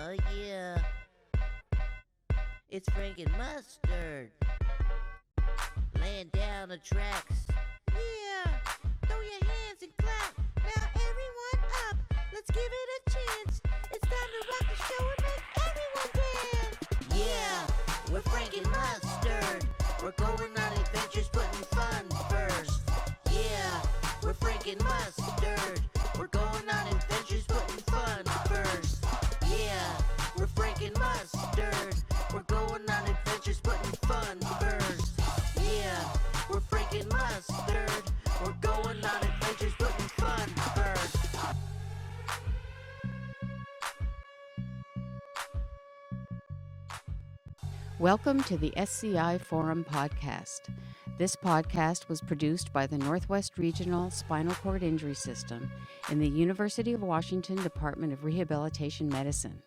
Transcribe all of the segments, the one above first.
Oh yeah, it's Frank and Mustard. Laying down the tracks. Yeah, throw your hands and clap. Now everyone up, let's give it a chance. It's time to rock the show and make everyone dance. Yeah, we're Frank and Mustard. We're going on adventures, putting fun first. Yeah, we're Frank and Mustard. We're going on adventures, putting fun first. Yeah, we're Frank and Mustard. We're going on adventures, putting fun first. Yeah, we're Frank and Mustard. We're going on adventures, putting fun first. Welcome to the SCI Forum Podcast. This podcast was produced by the Northwest Regional Spinal Cord Injury System in the University of Washington Department of Rehabilitation Medicine.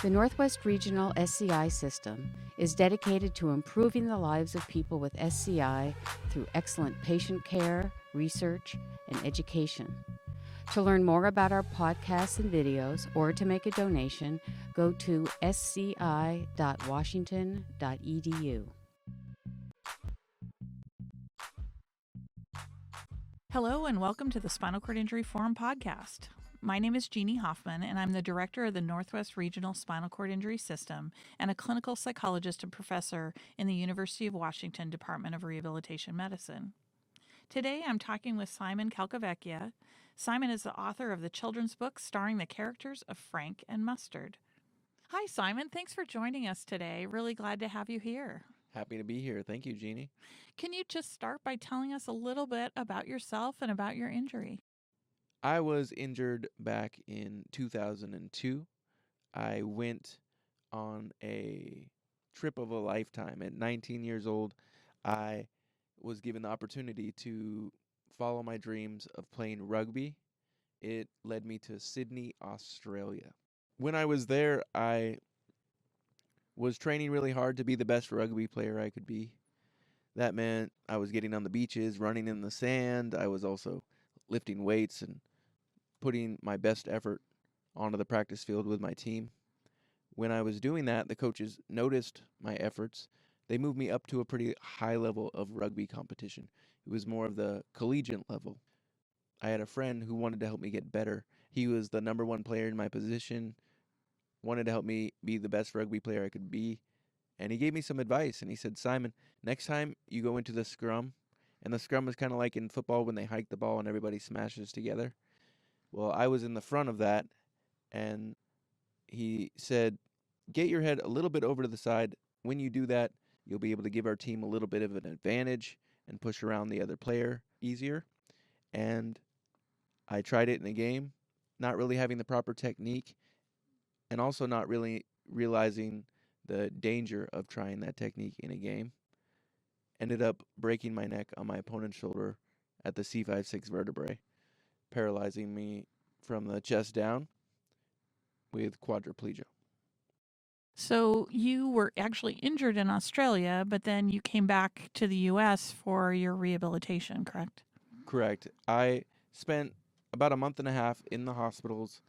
The Northwest Regional SCI system is dedicated to improving the lives of people with SCI through excellent patient care, research, and education. To learn more about our podcasts and videos or to make a donation, go to sci.washington.edu. Hello and welcome to the Spinal Cord Injury Forum Podcast. My name is Jeannie Hoffman and I'm the director of the Northwest Regional Spinal Cord Injury System and a clinical psychologist and professor in the University of Washington Department of Rehabilitation Medicine. Today I'm talking with Simon Calcavecchia. Simon is the author of the children's book starring the characters of Frank and Mustard. Hi Simon, thanks for joining us today. Really glad to have you here. Happy to be here. Thank you, Jeannie. Can you just start by telling us a little bit about yourself and about your injury? I was injured back in 2002. I went on a trip of a lifetime. At 19 years old, I was given the opportunity to follow my dreams of playing rugby. It led me to Sydney, Australia. When I was there, I was training really hard to be the best rugby player I could be. That meant I was getting on the beaches, running in the sand. I was also lifting weights and putting my best effort onto the practice field with my team. When I was doing that, the coaches noticed my efforts. They moved me up to a pretty high level of rugby competition. It was more of the collegiate level. I had a friend who wanted to help me get better. He was the number one player in my position, wanted to help me be the best rugby player I could be. And he gave me some advice, and he said, Simon, next time you go into the scrum, and the scrum is kind of like in football when they hike the ball and everybody smashes together. Well, I was in the front of that, and he said, get your head a little bit over to the side. When you do that, you'll be able to give our team a little bit of an advantage and push around the other player easier. And I tried it in a game, not really having the proper technique, and also not really realizing the danger of trying that technique in a game. Ended up breaking my neck on my opponent's shoulder at the C5-6 vertebrae, paralyzing me from the chest down with quadriplegia. So you were actually injured in Australia, but then you came back to the U.S. for your rehabilitation, correct? Correct. I spent about a month and a half in the hospitals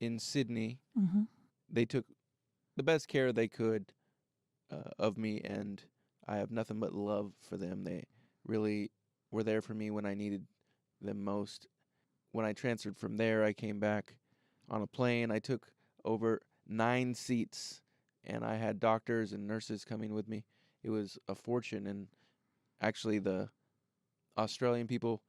in Sydney. Mm-hmm. They took the best care they could of me, and I have nothing but love for them. They really were there for me when I needed them most. When I transferred from there, I came back on a plane. I took over 9 seats, and I had doctors and nurses coming with me. It was a fortune, and actually the Australian people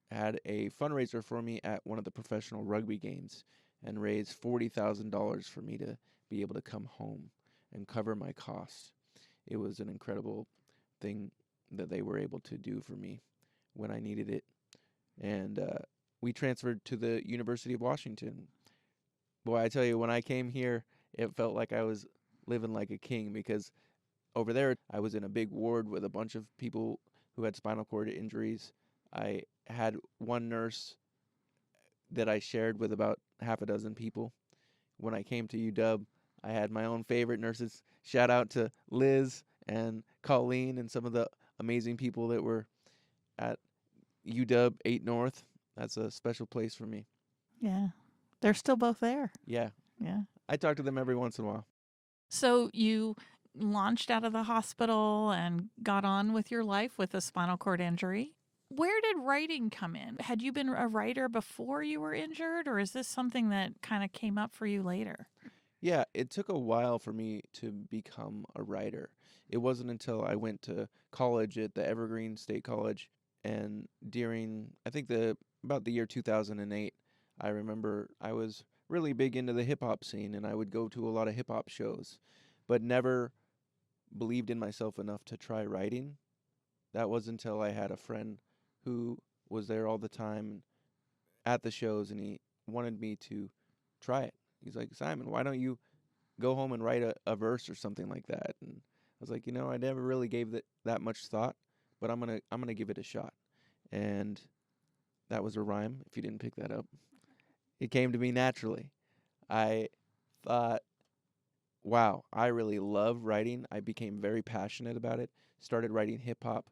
had a fundraiser for me at one of the professional rugby games and raised $40,000 for me to be able to come home and cover my costs. It was an incredible thing that they were able to do for me when I needed it. And we transferred to the University of Washington. Boy, I tell you, when I came here, it felt like I was living like a king, because over there, I was in a big ward with a bunch of people who had spinal cord injuries. I had one nurse that I shared with about half a dozen people. When I came to UW, I had my own favorite nurses. Shout out to Liz and Colleen and some of the amazing people that were at UW 8 North. That's a special place for me. Yeah. They're still both there. Yeah. Yeah. I talk to them every once in a while. So you launched out of the hospital and got on with your life with a spinal cord injury. Where did writing come in? Had you been a writer before you were injured, or is this something that kind of came up for you later? Yeah, it took a while for me to become a writer. It wasn't until I went to college at the Evergreen State College, and during I think about the year 2008, I remember I was really big into the hip hop scene, and I would go to a lot of hip hop shows, but never believed in myself enough to try writing. That was until I had a friend who was there all the time at the shows, and he wanted me to try it. He's like, Simon, why don't you go home and write a verse or something like that? And I was like, I never really gave that much thought, but I'm gonna give it a shot. And that was a rhyme. If you didn't pick that up, it came to me naturally. I thought, wow, I really love writing. I became very passionate about it. Started writing hip hop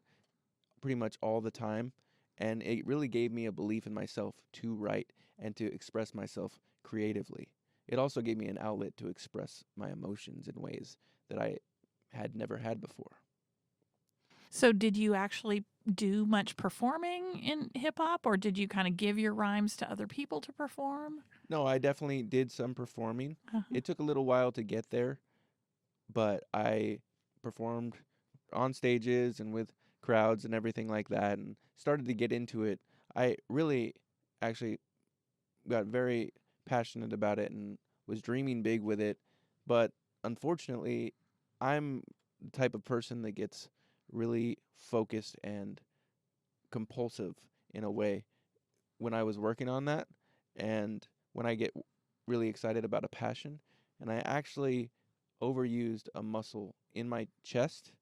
pretty much all the time, and it really gave me a belief in myself to write and to express myself creatively. It also gave me an outlet to express my emotions in ways that I had never had before. So did you actually do much performing in hip hop, or did you kind of give your rhymes to other people to perform? No, I definitely did some performing. Uh-huh. It took a little while to get there, but I performed on stages and with crowds and everything like that, and started to get into it. I really actually got very passionate about it and was dreaming big with it. But unfortunately, I'm the type of person that gets really focused and compulsive in a way when I was working on that. And when I get really excited about a passion, and I actually overused a muscle in my chest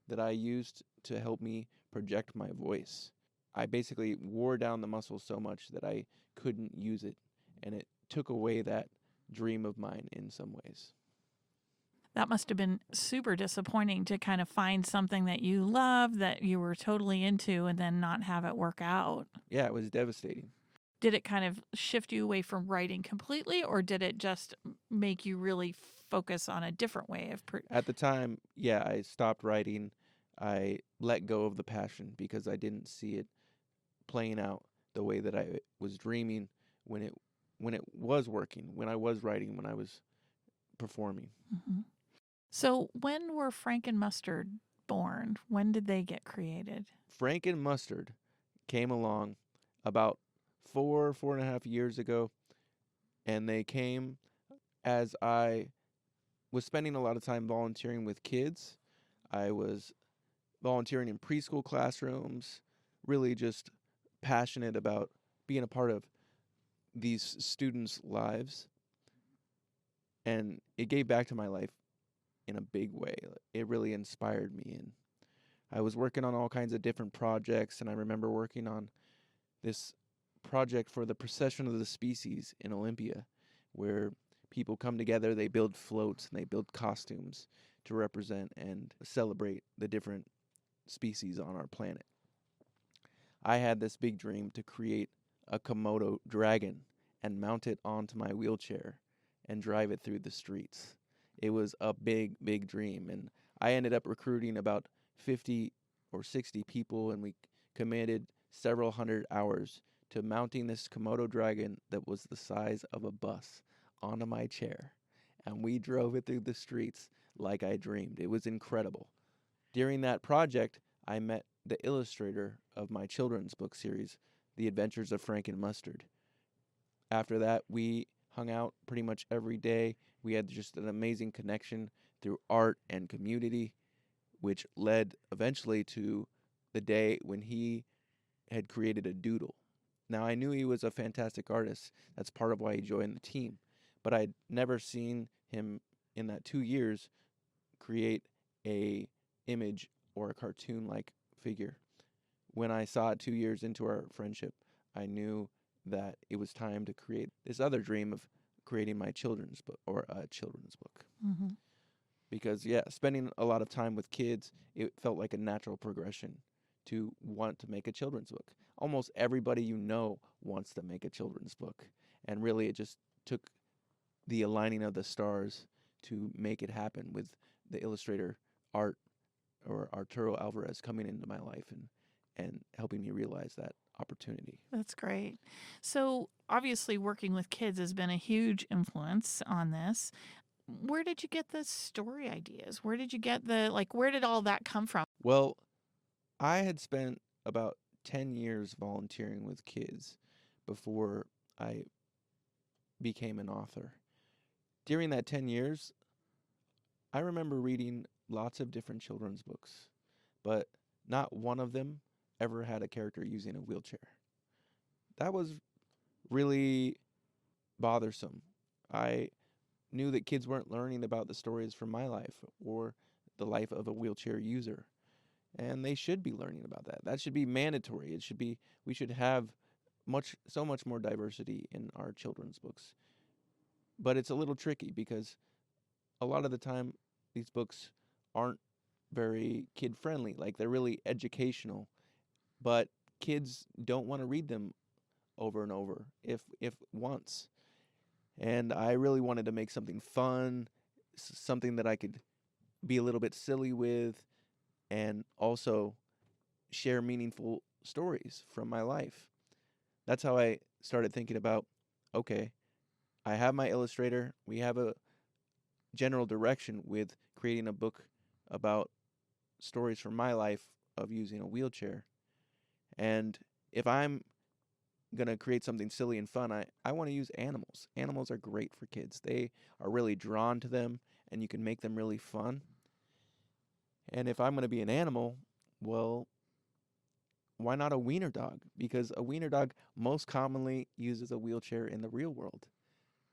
that I used to help me project my voice. I basically wore down the muscle so much that I couldn't use it, and it took away that dream of mine in some ways. That must have been super disappointing to kind of find something that you love, that you were totally into, and then not have it work out. Yeah, it was devastating. Did it kind of shift you away from writing completely, or did it just make you really focus on a different way of At the time, yeah, I stopped writing. I let go of the passion because I didn't see it playing out the way that I was dreaming when it was working, when I was writing, when I was performing. Mhm. So when were Frank and Mustard born? When did they get created? Frank and Mustard came along about 4.5 years ago, and they came as I was spending a lot of time volunteering with kids. I was volunteering in preschool classrooms, really just passionate about being a part of these students' lives. And it gave back to my life in a big way. It really inspired me. And I was working on all kinds of different projects, and I remember working on this project for the Procession of the Species in Olympia, where people come together, they build floats, and they build costumes to represent and celebrate the different species on our planet. I had this big dream to create a Komodo dragon and mount it onto my wheelchair and drive it through the streets. It was a big, big dream, and I ended up recruiting about 50 or 60 people, and we committed several hundred hours to mounting this Komodo dragon that was the size of a bus onto my chair, and we drove it through the streets like I dreamed. It was incredible. During that project, I met the illustrator of my children's book series, The Adventures of Frank and Mustard. After that, we hung out pretty much every day. We had just an amazing connection through art and community, which led eventually to the day when he had created a doodle. Now, I knew he was a fantastic artist. That's part of why he joined the team. But I'd never seen him in that 2 years create a image or a cartoon-like figure. When I saw it 2 years into our friendship, I knew that it was time to create this other dream of creating my children's book, or a children's book. Mm-hmm. Because, yeah, spending a lot of time with kids, it felt like a natural progression to want to make a children's book. Almost everybody you know wants to make a children's book. And really, it just took the aligning of the stars to make it happen with the illustrator Art or Arturo Alvarez coming into my life and helping me realize that opportunity. That's great. So obviously working with kids has been a huge influence on this. Where did you get the story ideas? Where did you get where did all that come from? Well, I had spent about 10 years volunteering with kids before I became an author. During that 10 years, I remember reading lots of different children's books, but not one of them ever had a character using a wheelchair. That was really bothersome. I knew that kids weren't learning about the stories from my life or the life of a wheelchair user. And they should be learning about that. That should be mandatory. We should have so much more diversity in our children's books. But it's a little tricky because a lot of the time these books aren't very kid friendly. Like, they're really educational, but kids don't want to read them over and over, if once. And I really wanted to make something fun, something that I could be a little bit silly with, and also share meaningful stories from my life. That's how I started thinking about, okay, I have my illustrator. We have a general direction with creating a book about stories from my life of using a wheelchair. And if I'm going to create something silly and fun, I want to use animals. Animals are great for kids. They are really drawn to them, and you can make them really fun. And if I'm going to be an animal, well, why not a wiener dog? Because a wiener dog most commonly uses a wheelchair in the real world.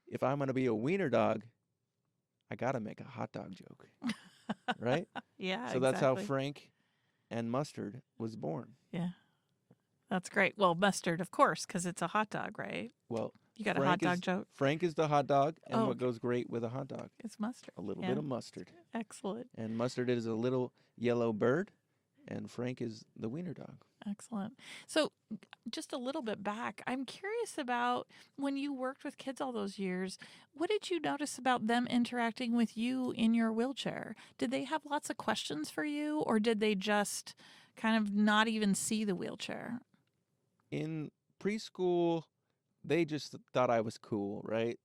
If I'm going to be a wiener dog, I got to make a hot dog joke, right? Yeah, So that's how Frank and Mustard was born. Yeah. That's great. Well, mustard, of course, because it's a hot dog, right? Well, You got a hot dog joke? Frank is the hot dog, and Oh, what goes great with a hot dog? it's mustard. A little Yeah. bit of mustard. Excellent. And Mustard is a little yellow bird, and Frank is the wiener dog. Excellent. So, just a little bit back, I'm curious about when you worked with kids all those years, what did you notice about them interacting with you in your wheelchair? Did they have lots of questions for you, or did they just kind of not even see the wheelchair? In preschool, they just thought I was cool, right?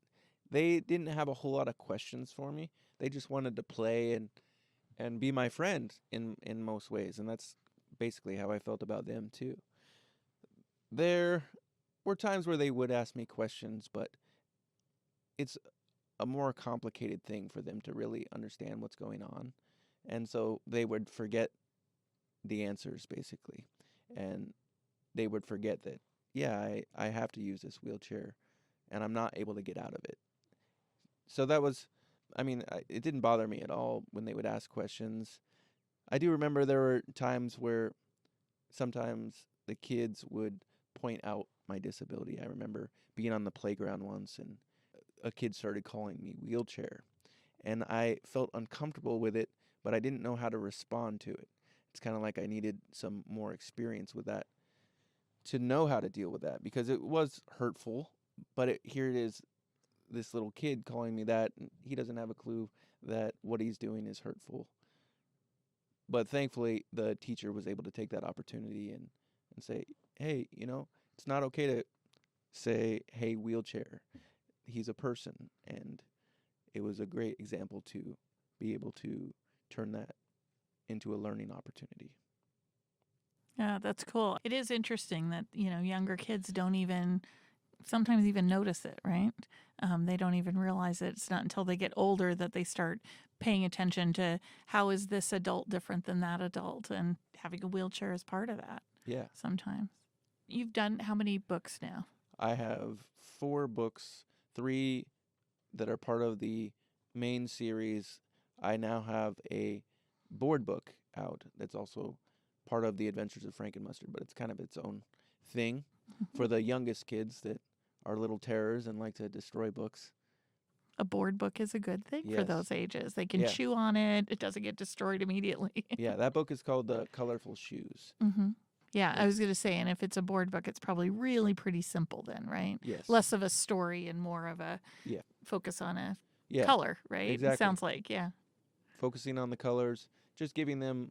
They didn't have a whole lot of questions for me. They just wanted to play and be my friend in most ways, and that's basically how I felt about them too. There were times where they would ask me questions, but it's a more complicated thing for them to really understand what's going on. And so they would forget the answers, basically. And they would forget that, yeah, I have to use this wheelchair, and I'm not able to get out of it. So that was, it didn't bother me at all when they would ask questions. I do remember there were times where sometimes the kids would point out my disability. I remember being on the playground once, and a kid started calling me wheelchair, and I felt uncomfortable with it, but I didn't know how to respond to it. It's kind of like I needed some more experience with that to know how to deal with that, because it was hurtful, but here it is, this little kid calling me that, and he doesn't have a clue that what he's doing is hurtful. But thankfully, the teacher was able to take that opportunity and say, hey, it's not okay to say, hey, wheelchair. He's a person. And it was a great example to be able to turn that into a learning opportunity. Yeah, that's cool. It is interesting that, younger kids don't sometimes even notice it, right? They don't even realize it. It's not until they get older that they start paying attention to how is this adult different than that adult, and having a wheelchair is part of that. Yeah. Sometimes. You've done how many books now? I have 4 books, 3 that are part of the main series. I now have a board book out that's also part of the Adventures of Frank and Mustard, but it's kind of its own thing for the youngest kids that are little terrors and like to destroy books. A board book is a good thing for Yes. those ages. They can Yeah. chew on it. It doesn't get destroyed immediately. Yeah, that book is called The Colorful Shoes. Mm-hmm. Yeah, I was going to say, and if it's a board book, it's probably really pretty simple then, right? Yes. Less of a story and more of a Yeah. focus on a Yeah. color, right? It Exactly. sounds like, yeah. Focusing on the colors, just giving them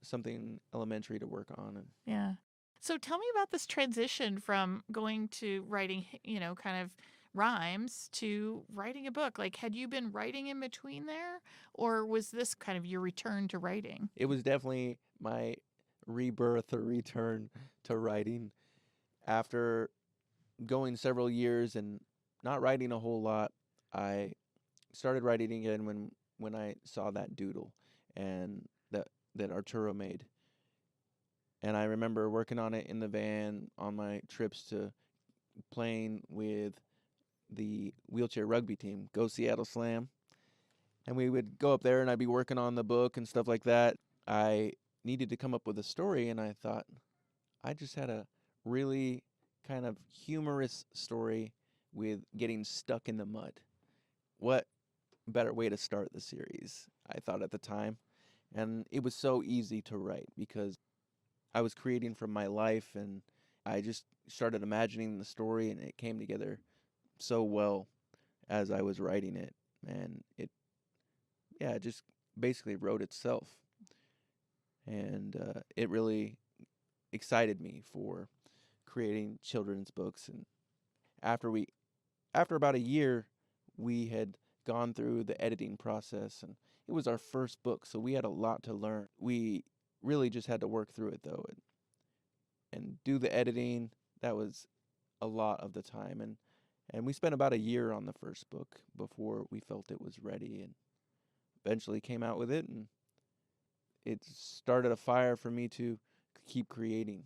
something elementary to work on. And Yeah. So tell me about this transition from going to writing, kind of rhymes to writing a book. Like, had you been writing in between there, or was this kind of your return to writing? it was definitely my rebirth or return to writing after going several years and not writing a whole lot. I started writing again when I saw that doodle and that Arturo made. And I remember working on it in the van on my trips to playing with the wheelchair rugby team, Go Seattle Slam. And we would go up there and I'd be working on the book and stuff like that. I needed to come up with a story, and I thought I just had a really kind of humorous story with getting stuck in the mud. What better way to start the series, I thought at the time. And it was so easy to write because I was creating from my life, and I just started imagining the story, and it came together so well as I was writing it. And it just basically wrote itself. And it really excited me for creating children's books. And after about a year, we had gone through the editing process, and it was our first book, so we had a lot to learn. We really just had to work through it though, and do the editing. That was a lot of the time, and we spent about a year on the first book before we felt it was ready, and eventually came out with it, and it started a fire for me to keep creating,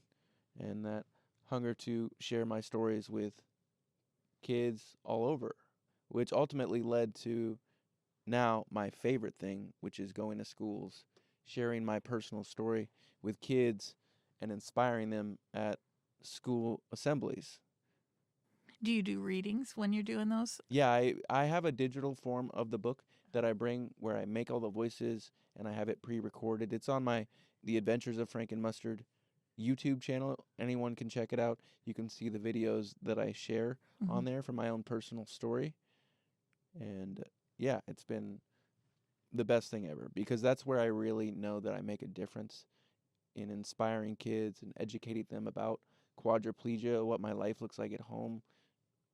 and that hunger to share my stories with kids all over, which ultimately led to now my favorite thing, which is going to schools, sharing my personal story with kids and inspiring them at school assemblies. Do you do readings when you're doing those? Yeah, I have a digital form of the book that I bring where I make all the voices and I have it pre-recorded. It's on The Adventures of Frank and Mustard YouTube channel. Anyone can check it out. You can see the videos that I share on there from my own personal story. And yeah, it's been the best thing ever because that's where I really know that I make a difference in inspiring kids and educating them about quadriplegia, what my life looks like at home.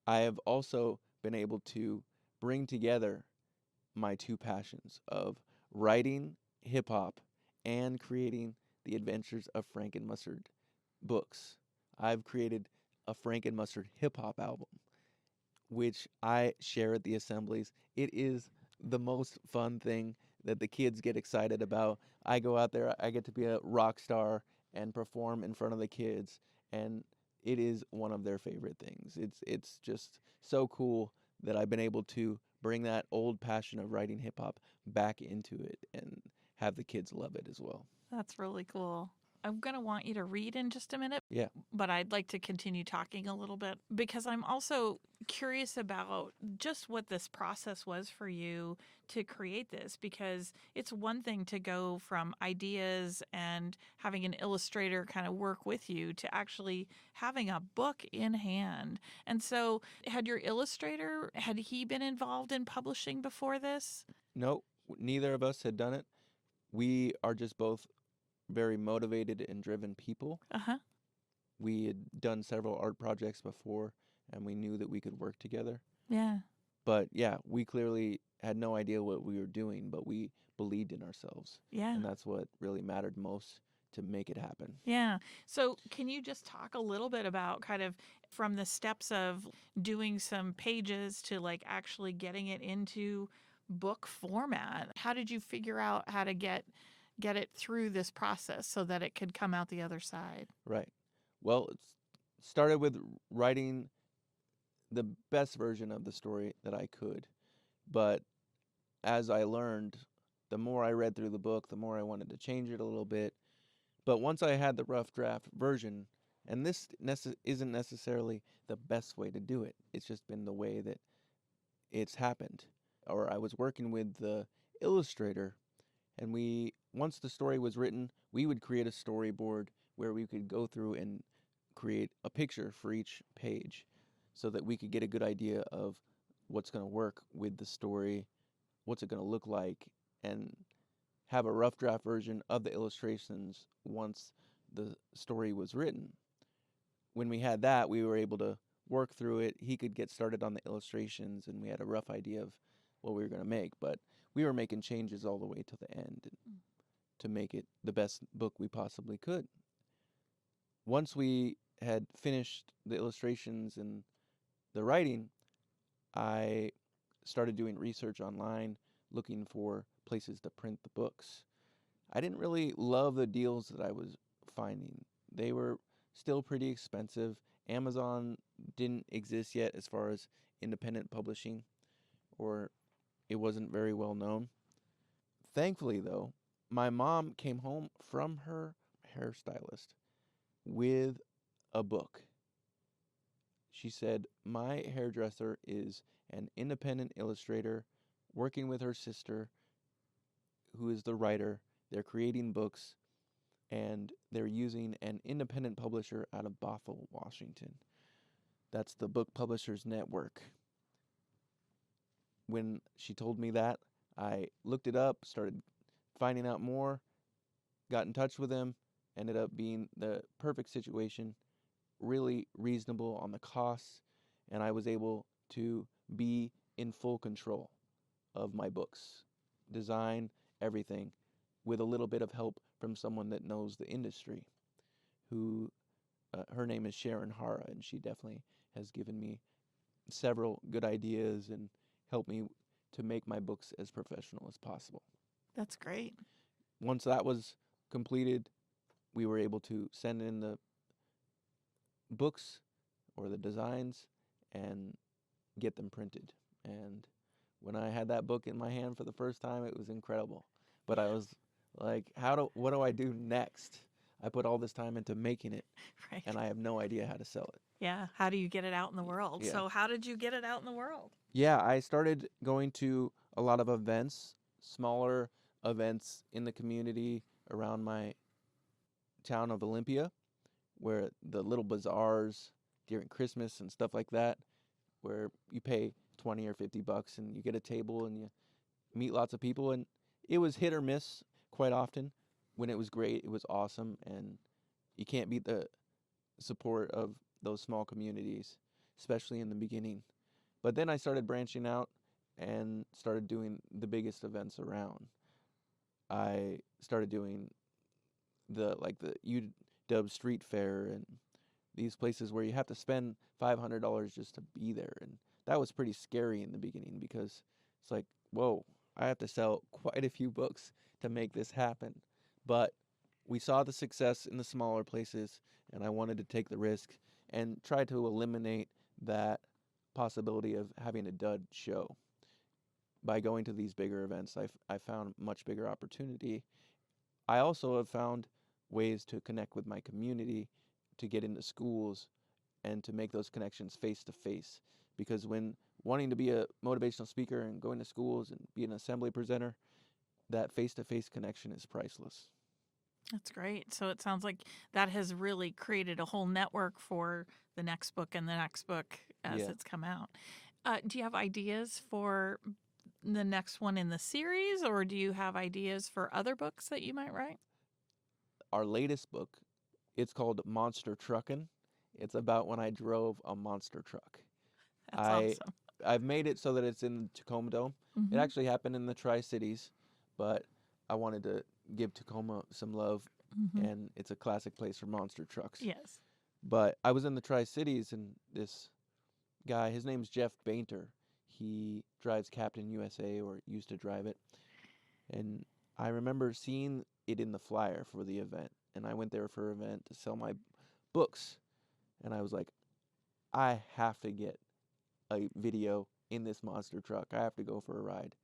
I have also been able to bring together my two passions of writing hip hop and creating the Adventures of Frank and Mustard books. I've created a Frank and Mustard hip hop album, which I share at the assemblies. It is the most fun thing that the kids get excited about. I go out there, I get to be a rock star and perform in front of the kids, and it is one of their favorite things. It's just so cool that I've been able to bring that old passion of writing hip hop back into it and have the kids love it as well. That's really cool. I'm going to want you to read in just a minute. Yeah. But I'd like to continue talking a little bit because I'm also curious about just what this process was for you to create this, because it's one thing to go from ideas and having an illustrator kind of work with you to actually having a book in hand. And so had your illustrator, had he been involved in publishing before this? No, neither of us had done it. We are just both very motivated and driven people. Uh-huh. We had done several art projects before, and we knew that we could work together. Yeah. But yeah, we clearly had no idea what we were doing, but we believed in ourselves. Yeah. And that's what really mattered most to make it happen. Yeah. So can you just talk a little bit about kind of from the steps of doing some pages to like actually getting it into book format? How did you figure out how to get it through this process so that it could come out the other side? Right. Well, it started with writing the best version of the story that I could. But as I learned, the more I read through the book, the more I wanted to change it a little bit. But once I had the rough draft version, and this isn't necessarily the best way to do it, it's just been the way that it's happened. Or I was working with the illustrator, and once the story was written, we would create a storyboard where we could go through and create a picture for each page so that we could get a good idea of what's going to work with the story, what's it going to look like, and have a rough draft version of the illustrations once the story was written. When we had that, we were able to work through it. He could get started on the illustrations, and we had a rough idea of what we were going to make. But we were making changes all the way to the end to make it the best book we possibly could. Once we had finished the illustrations and the writing, I started doing research online, looking for places to print the books. I didn't really love the deals that I was finding. They were still pretty expensive. Amazon didn't exist yet as far as independent publishing, or it wasn't very well known. Thankfully, though, my mom came home from her hairstylist with a book. She said, my hairdresser is an independent illustrator working with her sister, who is the writer. They're creating books, and they're using an independent publisher out of Bothell, Washington. That's the Book Publishers Network. When she told me that, I looked it up, started finding out more, got in touch with them, ended up being the perfect situation, really reasonable on the costs, and I was able to be in full control of my books, design, everything, with a little bit of help from someone that knows the industry, who her name is Sharon Hara, and she definitely has given me several good ideas and helped me to make my books as professional as possible. That's great. Once that was completed, we were able to send in the books or the designs and get them printed. And when I had that book in my hand for the first time, it was incredible. But I was like, what do I do next? I put all this time into making it, Right. and I have no idea how to sell it. Yeah. How do you get it out in the world? Yeah. So how did you get it out in the world? Yeah, I started going to a lot of events, smaller events in the community around my town of Olympia, where the little bazaars during Christmas and stuff like that, where you pay $20 or $50 and you get a table and you meet lots of people. And it was hit or miss quite often. When it was great, it was awesome, and you can't beat the support of those small communities, especially in the beginning. But then I started branching out and started doing the biggest events around. I started doing the UW Street Fair and these places where you have to spend $500 just to be there. And that was pretty scary in the beginning because it's like, whoa, I have to sell quite a few books to make this happen. But we saw the success in the smaller places, and I wanted to take the risk and try to eliminate that possibility of having a dud show. By going to these bigger events, I found much bigger opportunity. I also have found ways to connect with my community, to get into schools, and to make those connections face to face. Because when wanting to be a motivational speaker and going to schools and be an assembly presenter, that face to face connection is priceless. That's great. So it sounds like that has really created a whole network for the next book and the next book as Yeah. it's come out. Do you have ideas for the next one in the series, or do you have ideas for other books that you might write? Our latest book, it's called Monster Truckin'. It's about when I drove a monster truck. That's awesome. I've made it so that it's in the Tacoma Dome. Mhm. It actually happened in the Tri-Cities, but I wanted to give Tacoma some love, Mhm. and it's a classic place for monster trucks. Yes. But I was in the Tri-Cities, and this guy, his name's Jeff Bainter. He drives Captain USA, or used to drive it. And I remember seeing it in the flyer for the event. And I went there for an event to sell my books. And I was like, I have to get a video in this monster truck. I have to go for a ride.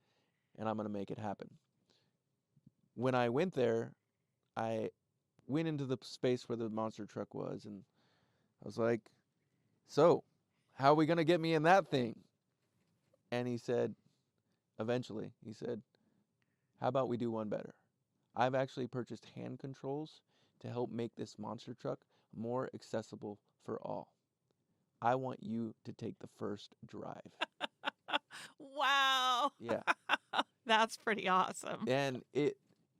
And I'm going to make it happen. When I went there, I went into the space where the monster truck was. And I was like, so, how are we going to get me in that thing? And he said, eventually, he said, how about we do one better? I've actually purchased hand controls to help make this monster truck more accessible for all. I want you to take the first drive. Wow. Yeah. That's pretty awesome. And it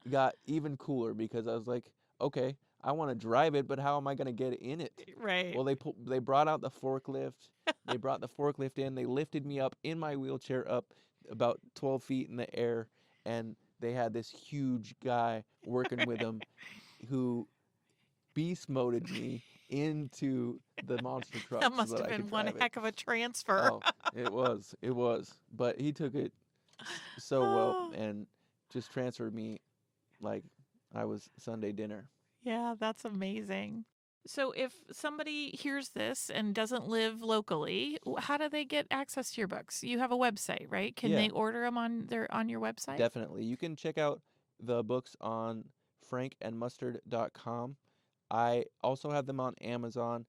got even cooler because I was like, okay, I want to drive it, but how am I going to get in it? Right. Well, they brought out the forklift. They brought the forklift in. They lifted me up in my wheelchair up about 12 feet in the air, and they had this huge guy working with them who beast moded me into the monster truck. That must so have that I been could one drive heck it. of a transfer. Oh, it was. But he took it so well and just transferred me like I was Sunday dinner. Yeah, that's amazing. So if somebody hears this and doesn't live locally, how do they get access to your books? You have a website, right? Can Yeah. they order them on your website? Definitely. You can check out the books on frankandmustard.com. I also have them on Amazon.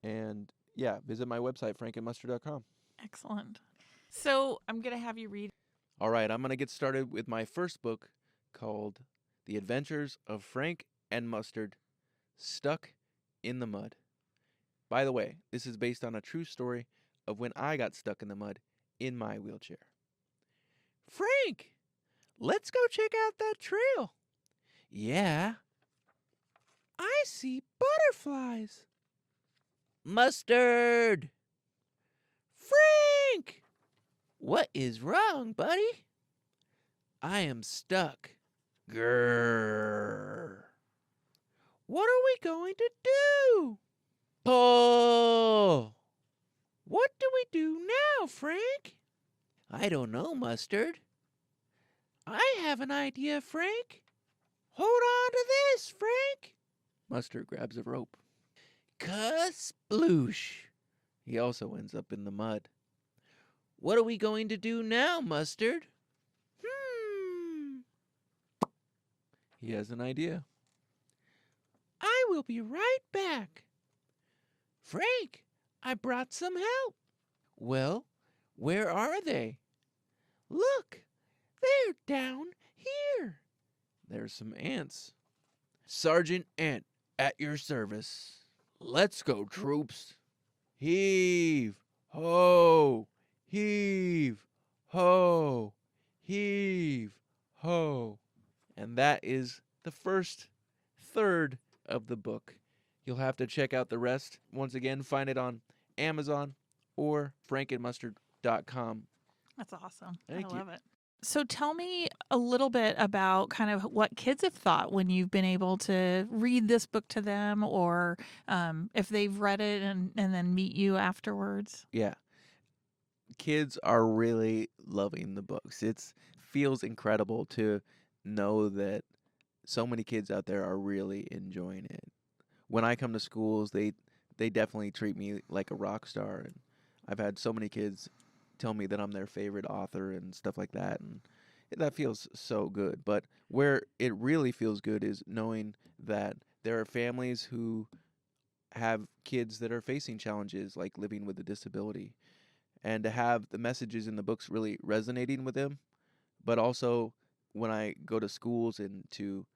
And yeah, visit my website, frankandmustard.com. Excellent. So I'm going to have you read. All right, I'm going to get started with my first book called The Adventures of Frank and Mustard, Stuck in the Mud. By the way, this is based on a true story of when I got stuck in the mud in my wheelchair. Frank, let's go check out that trail. Yeah. I see butterflies. Mustard! Frank! What is wrong, buddy? I am stuck. Grrr. What are we going to do? Pull! What do we do now, Frank? I don't know, Mustard. I have an idea, Frank. Hold on to this, Frank. Mustard grabs a rope. Kasploosh. He also ends up in the mud. What are we going to do now, Mustard? He has an idea. I will be right back. Frank, I brought some help. Well, where are they? Look, they're down here. There's some ants. Sergeant Ant, at your service. Let's go, troops. Heave, ho, heave, ho, heave, ho. And that is the first third of the book. You'll have to check out the rest. Once again, find it on Amazon or frankandmustard.com. That's awesome. Thank I you. love it. So tell me a little bit about kind of what kids have thought when you've been able to read this book to them, or if they've read it and then meet you afterwards. Yeah. Kids are really loving the books. It feels incredible to know that so many kids out there are really enjoying it. When I come to schools, they definitely treat me like a rock star, and I've had so many kids tell me that I'm their favorite author and stuff like that, and that feels so good. But where it really feels good is knowing that there are families who have kids that are facing challenges like living with a disability, and to have the messages in the books really resonating with them, but also when I go to schools and to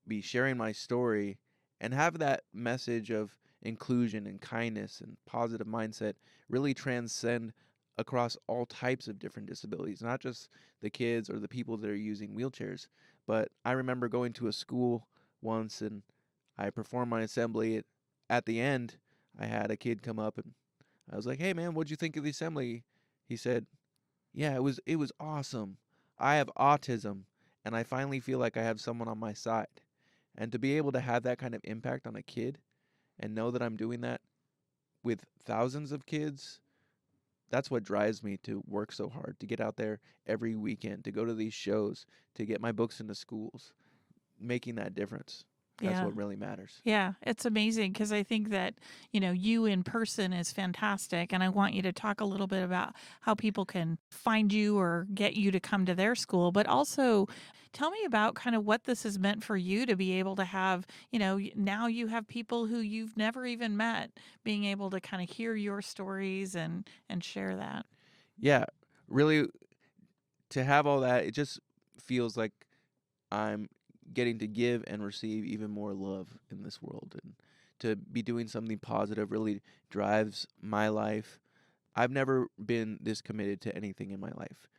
be sharing my story and have that message of inclusion and kindness and positive mindset really transcend across all types of different disabilities, not just the kids or the people that are using wheelchairs. But I remember going to a school once and I performed my assembly. At the end, I had a kid come up and I was like, "Hey man, what'd you think of the assembly?" He said, "Yeah, it was awesome. I have autism and I finally feel like I have someone on my side." And to be able to have that kind of impact on a kid and know that I'm doing that with thousands of kids, that's what drives me to work so hard, to get out there every weekend, to go to these shows, to get my books into schools, making that difference. That's Yeah. what really matters. Yeah, it's amazing because I think that, you in person is fantastic. And I want you to talk a little bit about how people can find you or get you to come to their school. But also tell me about kind of what this has meant for you to be able to have, now you have people who you've never even met being able to kind of hear your stories and share that. Yeah, really, to have all that, it just feels like I'm getting to give and receive even more love in this world, and to be doing something positive really drives my life. I've never been this committed to anything in my life.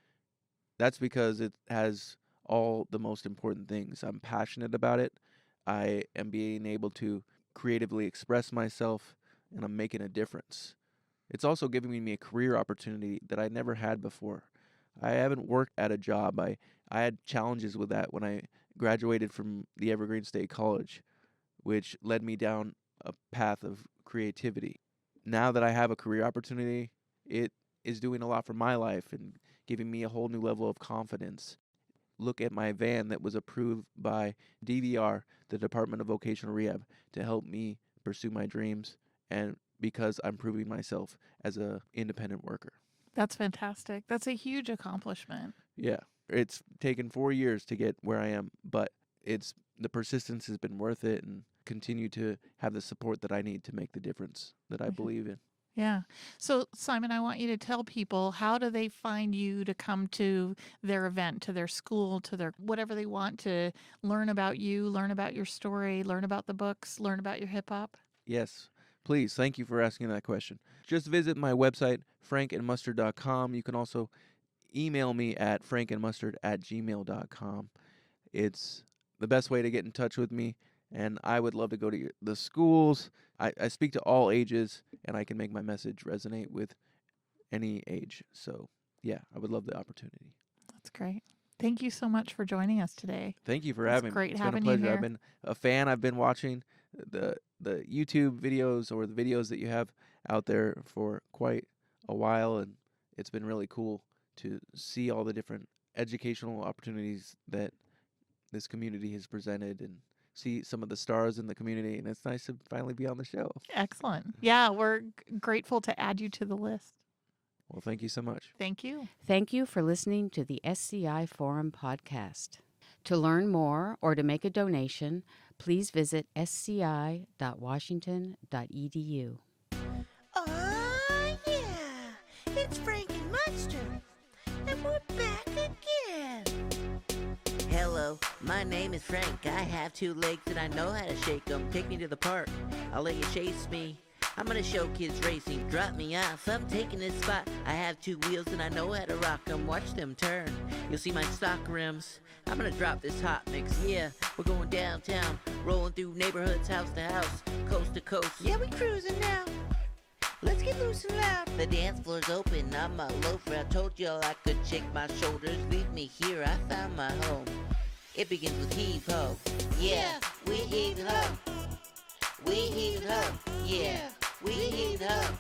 That's because it has all the most important things. I'm passionate about it. I am being able to creatively express myself, and I'm making a difference. It's also giving me a career opportunity that I never had before. I haven't worked at a job. I had challenges with that when I graduated from the Evergreen State College, which led me down a path of creativity. Now that I have a career opportunity, it is doing a lot for my life and giving me a whole new level of confidence. Look at my van that was approved by DVR, the Department of Vocational Rehab, to help me pursue my dreams, and because I'm proving myself as an independent worker. That's fantastic. That's a huge accomplishment. Yeah, it's taken 4 years to get where I am, but the persistence has been worth it, and continue to have the support that I need to make the difference that I believe in. Yeah. So, Simon, I want you to tell people, how do they find you to come to their event, to their school, to their whatever they want to learn about you, learn about your story, learn about the books, learn about your hip hop? Yes, please. Thank you for asking that question. Just visit my website, frankandmustard.com. You can also email me at frankandmustard@gmail.com. It's the best way to get in touch with me, and I would love to go to the schools. I speak to all ages, and I can make my message resonate with any age. So, yeah, I would love the opportunity. That's great. Thank you so much for joining us today. Thank you for It's having me. great It's having been a you pleasure. here. I've been a fan. I've been watching the YouTube videos, or the videos that you have out there, for quite a while, and it's been really cool to see all the different educational opportunities that this community has presented, and see some of the stars in the community, and it's nice to finally be on the show. Excellent. Yeah, we're grateful to add you to the list. Well, thank you so much. Thank you. Thank you for listening to the SCI Forum Podcast. To learn more or to make a donation, please visit sci.washington.edu. Oh, yeah! It's Frank and Mustard, and we're back again! Hello, my name is Frank. I have 2 legs and I know how to shake them. Take me to the park, I'll let you chase me. I'm gonna show kids racing, drop me off, I'm taking this spot. I have 2 wheels and I know how to rock them. Watch them turn, you'll see my stock rims. I'm gonna drop this hot mix, yeah. We're going downtown, rolling through neighborhoods, house to house, coast to coast. Yeah, we cruising now. Let's get loose and loud. The dance floor's open, I'm a loafer. I told y'all I could shake my shoulders. Leave me here, I found my home. It begins with heave-ho. Yeah, we heave-ho. We heave-ho. Yeah, we heave-ho.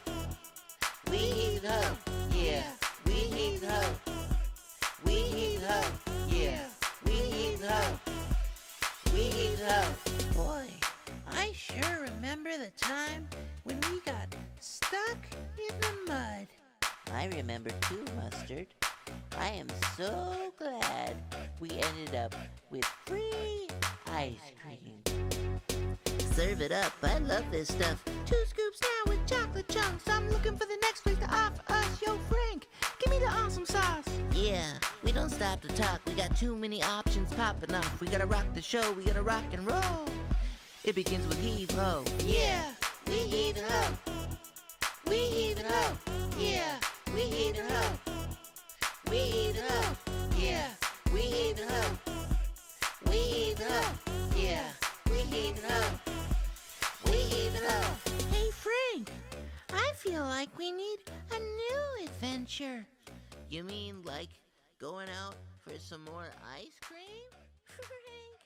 We heave-ho. Yeah, we heave-ho. We heave-ho. Yeah, we heave-ho. We heave-ho. Boy, I sure remember the time when we got stuck in the mud. I remember too, Mustard. I am so glad we ended up with free ice cream. Serve it up, I love this stuff. 2 scoops now with chocolate chunks. I'm looking for the next place to offer us. Yo, Frank, give me the awesome sauce. Yeah, we don't stop to talk. We got too many options popping off. We gotta rock the show, we gotta rock and roll. It begins with heave-ho. Yeah, we heave-ho. We heave-ho. Yeah, we heave-ho. We heave-ho. Yeah, we heave-ho. We heave-ho. Yeah, we heave-ho. We heave-ho. Hey, Frank, I feel like we need a new adventure. You mean like going out for some more ice cream, Frank?